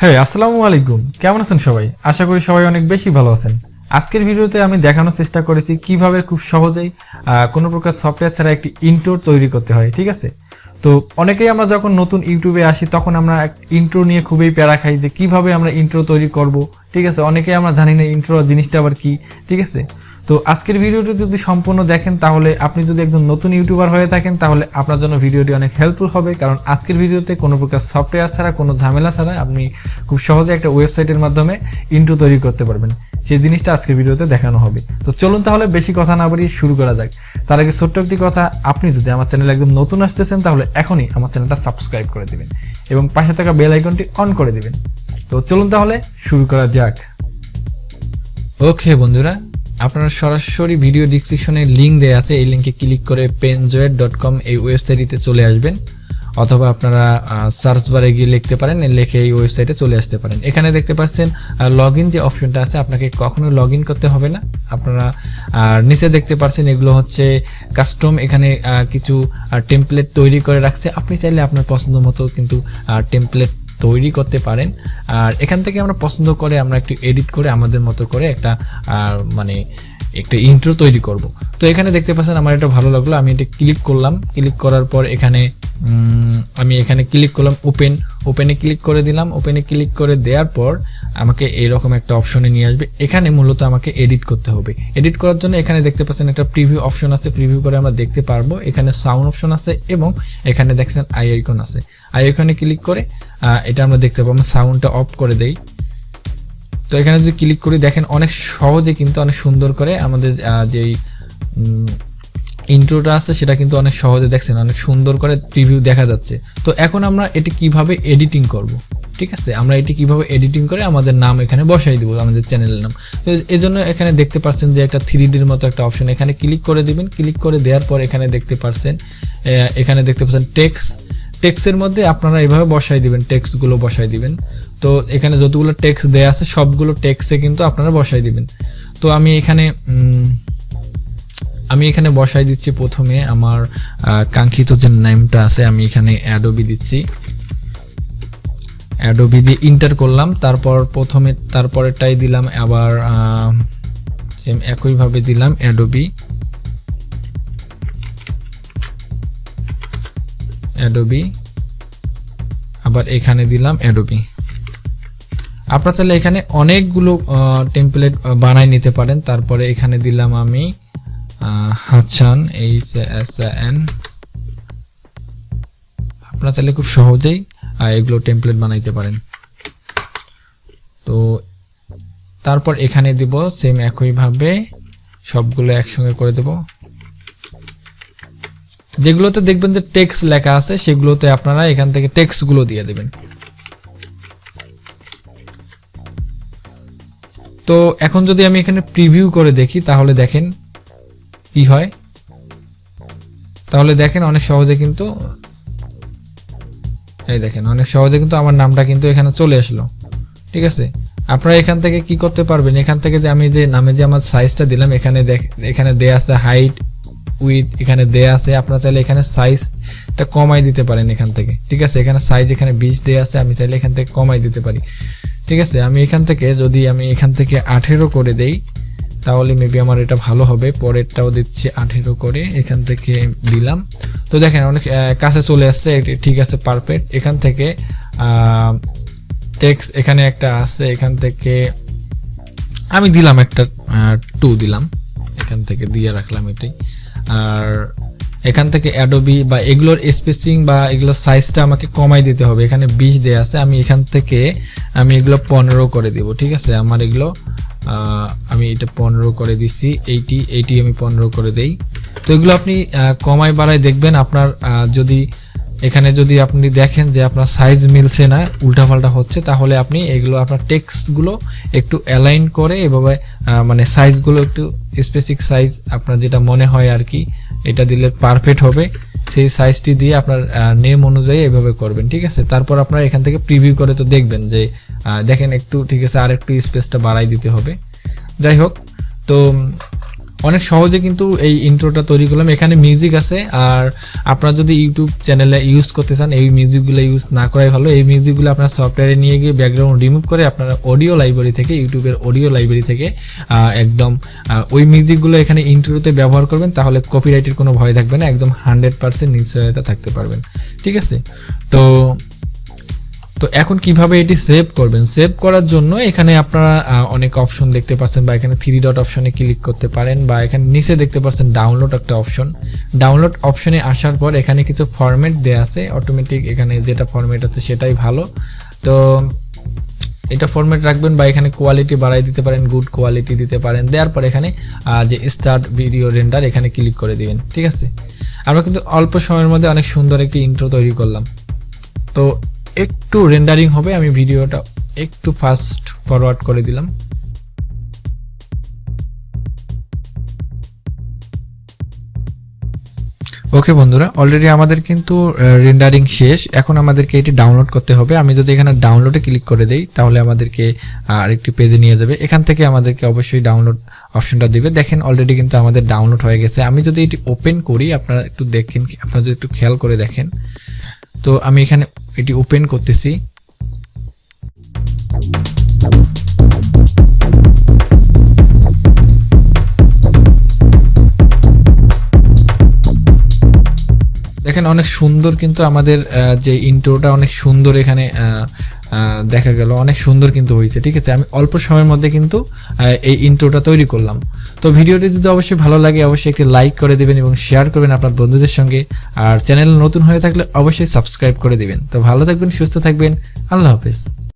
হ্যাঁ, আসসালামু আলাইকুম। কেমন আছেন সবাই? আশা করি সবাই অনেক বেশি ভালো আছেন। আজকের ভিডিওতে আমি দেখানোর চেষ্টা করেছি কিভাবে খুব সহজেই কোনো প্রকার সফটওয়্যার ছাড়া একটি ইন্ট্রো তৈরি করতে হয়, ঠিক আছে? তো অনেকেই আমরা যখন নতুন ইউটিউবে আসি তখন আমরা ইন্ট্রো নিয়ে খুবই প্যারা খাই যে কিভাবে আমরা ইন্ট্রো তৈরি করব, ঠিক আছে? অনেকেই আমরা জানি না ইন্ট্রো জিনিসটা আবার কি, ঠিক আছে? তো আজকের ভিডিওটি যদি সম্পূর্ণ দেখেন তাহলে আপনি যদি একজন নতুন ইউটিউবার হয়ে থাকেন তাহলে আপনার জন্য ভিডিওটি অনেক হেল্পফুল হবে, কারণ আজকের ভিডিওতে কোনো প্রকার সফটওয়্যার ছাড়া কোনো ঝামেলা ছাড়া আপনি খুব সহজে একটা ওয়েবসাইটের মাধ্যমে ইন্ট্রো তৈরি করতে পারবেন। সেই জিনিসটা আজকের ভিডিওতে দেখানো হবে। তো চলুন তাহলে বেশি কথা না বাড়িয়ে শুরু করা যাক। তার আগে ছোট্ট একটি কথা, আপনি যদি আমার চ্যানেলে একদম নতুন আসতেছেন তাহলে এখনই আমার চ্যানেলটা সাবস্ক্রাইব করে দিবেন এবং পাশে থাকা বেল আইকনটি অন করে দিবেন। তো চলুন তাহলে শুরু করা যাক। ওকে বন্ধুরা, আপনারা সরাসরি ভিডিও ডেসক্রিপশনে লিঙ্ক দেওয়া আছে, এই লিঙ্কে ক্লিক করে penjoy.com এই ওয়েবসাইটে চলে আসবেন, অথবা আপনারা সার্চ বারে গিয়ে লিখতে পারেন, লিখে এই ওয়েবসাইটে চলে আসতে পারেন। এখানে দেখতে পাচ্ছেন লগইন যে অপশনটা আছে, আপনাকে কখনোই লগইন করতে হবে না। আপনারা নিচে দেখতে পাচ্ছেন এগুলো হচ্ছে কাস্টম, এখানে কিছু টেমপ্লেট তৈরি করে রাখছে। আপনি চাইলে আপনার পছন্দ মতো কিন্তু টেমপ্লেট তৈরি করতে পারেন। আর এখান থেকে আমরা পছন্দ করে আমরা একটু এডিট করে আমাদের মতো করে একটা মানে একটা ইন্ট্রো তৈরি করব। তো এখানে দেখতে পাচ্ছেন আমার এটা ভালো লাগলো, আমি এটা ক্লিক করলাম। ক্লিক করার পর এখানে আমি এখানে ক্লিক করলাম ওপেনে ক্লিক করে দিলাম। ওপেনে ক্লিক করে দেওয়ার পর আমাকে এরকম একটা অপশনে নিয়ে আসবে। এখানে মূলত আমাকে এডিট করতে হবে। এডিট করার জন্য এখানে দেখতে পাচ্ছেন একটা প্রিভিউ অপশন আছে, প্রিভিউ করে আমরা দেখতে পারবো। এখানে সাউন্ড অপশন আছে এবং এখানে দেখছেন আই আইকন আছে। আই আইকনে ক্লিক করে এটা আমরা দেখতে পাবো। আমরা সাউন্ডটা অফ করে দেই। তো এখানে যদি ক্লিক করি দেখেন অনেক সহজে কিন্তু অনেক সুন্দর করে আমাদের যেই ইন্ট্রোটা আছে সেটা কিন্তু অনেক সহজে দেখছেন, অনেক সুন্দর করে প্রিভিউ দেখা যাচ্ছে। তো এখন আমরা এটি কিভাবে এডিটিং করব, ঠিক আছে? আমরা এটি কিভাবে এডিটিং করে আমাদের নাম এখানে বসাই দিব, আমাদের চ্যানেলের নাম। তো এই জন্য এখানে দেখতে পাচ্ছেন যে একটা 3Dর মতো একটা অপশন, এখানে ক্লিক করে দিবেন। ক্লিক করে দেওয়ার পর এখানে দেখতে পাচ্ছেন টেক্সটের মধ্যে আপনারা এইভাবে বসাই দিবেন, টেক্সটগুলো বসাই দিবেন। তো এখানে যতগুলো টেক্সট দেয়া আছে সবগুলো টেক্সটে কিন্তু আপনারা বসাই দিবেন। তো আমি এখানে বসাই দিচ্ছি প্রথমে আমার কাঙ্ক্ষিত যে নেমটা আছে, আমি এখানে অ্যাডোবি দিচ্ছি। অ্যাডোবি দিয়ে ইন্টার করলাম, তারপর তারপরেরটাই দিলাম আবার সেম একইভাবে দিলাম অ্যাডোবি। আবার এখানে দিলাম অ্যাডোবি। আপনারা চাইলে এখানে অনেকগুলো টেমপ্লেট বানাই নিতে পারেন। তারপরে এখানে দিলাম আমি হাসান, HASAN। আপনারা চাইলে খুব সহজেই এগুলো টেমপ্লেট বানাইতে পারেন। তো তারপর এখানে দিব সেম একইভাবে সবগুলো একসঙ্গে করে দেব। যেগুলোতে দেখবেন যে টেক্সট লেখা আছে সেগুলোতে আপনারা এখান থেকে টেক্সটগুলো দিয়ে দেবেন। তো এখন যদি আমি এখানে প্রিভিউ করে দেখি তাহলে দেখেন কি হয়। তাহলে দেখেন অনেক সহজে কিন্তু আমার নামটা কিন্তু এখানে চলে আসলো, ঠিক আছে? আপনারা এখান থেকে কি করতে পারবেন, এখান থেকে যে আমি যে নামে যে আমার সাইজটা দিলাম এখানে দেয়া আছে হাইট উইথ, এখানে দেয়া আছে। আপনারা চাইলে এখানে সাইজটা কমাই দিতে পারেন এখান থেকে, ঠিক আছে? এখানে সাইজ এখানে 20 দেয়া আছে, আমি চাইলে এখান থেকে কমাই দিতে পারি, ঠিক আছে? আমি এখান থেকে 18 করে দেই তাহলে মেবি আমার এটা ভালো হবে। পরেরটাও দিচ্ছি 18 করে, এখান থেকে দিলাম। তো দেখেন অনেক কাছে চলে আসছে, ঠিক আছে, পারফেক্ট। এখান থেকে টেক্সট এখানে একটা আছে, এখান থেকে আমি দিলাম একটা 2 দিলাম, এখান থেকে দিয়ে রাখলাম এটাই। আর এখান থেকে অ্যাডোবি বা এগুলোর স্পেসিং বা এগুলোর সাইজটা আমাকে কমাই দিতে হবে। এখানে 20 দেয়া আছে, আমি এখান থেকে এগুলো 15 করে দিব, ঠিক আছে? আমার এগুলো আমি এটা 15 করে দিছি, 80 আমি 15 করে দেই। তো এগুলো আপনি কমাই বাড়াই দেখবেন আপনার যদি আপনি দেখেন যে আপনার সাইজ মিলছে না, উল্টাপাল্টা হচ্ছে, তাহলে আপনি এগুলো আপনার টেক্সটগুলো একটু অ্যালাইন করে এভাবে মানে সাইজগুলো একটু স্পেসিফিক সাইজ আপনার যেটা মনে হয় আর কি, এটা দিলে পারফেক্ট হবে। সেই সাইজটি দিয়ে আপনার নেম অনুযায়ী এভাবে করবেন, ঠিক আছে? তারপর আপনারা এখান থেকে প্রিভিউ করে তো দেখবেন যে দেখেন একটু, ঠিক আছে, আর একটু স্পেসটা বাড়াই দিতে হবে। যাই হোক, তো অনেক সহজে কিন্তু এই ইন্ট্রোটা তৈরি করলাম। এখানে মিউজিক আছে, আর আপনারা যদি ইউটিউব চ্যানেলে ইউজ করতে চান এই মিউজিকগুলো ইউজ না করাই ভালো। এই মিউজিকগুলো আপনার সফটওয়্যারে নিয়ে গিয়ে ব্যাকগ্রাউন্ড রিমুভ করে আপনারা অডিও লাইব্রেরি থেকে, ইউটিউবের অডিও লাইব্রেরি থেকে একদম ওই মিউজিকগুলো এখানে ইন্ট্রোতে ব্যবহার করবেন, তাহলে কপিরাইটের কোনো ভয় থাকবে না, একদম 100% নিশ্চয়তা থাকতে পারবেন। ঠিক আছে, তো এখন কিভাবে এটি সেভ করবেন? সেভ করার জন্য এখানে আপনারা অনেক অপশন দেখতে পাচ্ছেন, বা এখানে 3 ডট অপশনে ক্লিক করতে পারেন, বা এখানে নিচে দেখতে পাচ্ছেন ডাউনলোড একটা অপশন। ডাউনলোড অপশনে আসার পর এখানে কিছু ফরম্যাট দেয়া আছে অটোমেটিক, এখানে যেটা ফরম্যাট আছে সেটাই ভালো। তো এটা ফরম্যাট রাখবেন, বা এখানে কোয়ালিটি বাড়াই দিতে পারেন, গুড কোয়ালিটি দিতে পারেন। দেওয়ার পর এখানে যে স্টার্ট ভিডিও রেন্ডার এখানে ক্লিক করে দিবেন। ঠিক আছে, আমরা কিন্তু অল্প সময়ের মধ্যে অনেক সুন্দর একটি ইন্ট্রো তৈরি করলাম। তো একটু রেন্ডারিং হবে, আমি ভিডিওটা একটু ফাস্ট ফরওয়ার্ড করে দিলাম। ওকে বন্ধুরা, অলরেডি আমাদের কিন্তু রেন্ডারিং শেষ। এখন আমাদেরকে এটি ডাউনলোড করতে হবে। আমি যদি এখানে ডাউনলোডে ক্লিক করে দেই তাহলে আমাদেরকে আরেকটি পেজে নিয়ে যাবে। এখান থেকে আমাদেরকে অবশ্যই ডাউনলোড অপশনটা দিবে। দেখেন অলরেডি কিন্তু আমাদের ডাউনলোড হয়ে গেছে। আমি যদি এটি ওপেন করি, আপনারা একটু দেখেন, আপনারা যদি একটু খেয়াল করে দেখেন, তো আমি এখানে এটি ওপেন করতেছি। দেখেন অনেক সুন্দর কিন্তু আমাদের যে ইন্ট্রোটা অনেক সুন্দর এখানে দেখা গেল, অনেক সুন্দর কিন্তু হয়েছে। ঠিক আছে, আমি অল্প সময়ের মধ্যে কিন্তু এই ইন্ট্রোটা তৈরি করলাম। তো ভিডিওটি যদি অবশ্যই ভালো লাগে অবশ্যই একটি লাইক করে দিবেন এবং শেয়ার করবেন আপনার বন্ধুদের সঙ্গে। আর চ্যানেল নতুন হয়ে থাকলে অবশ্যই সাবস্ক্রাইব করে দিবেন। তো ভালো থাকবেন, সুস্থ থাকবেন, আল্লাহ হাফেজ।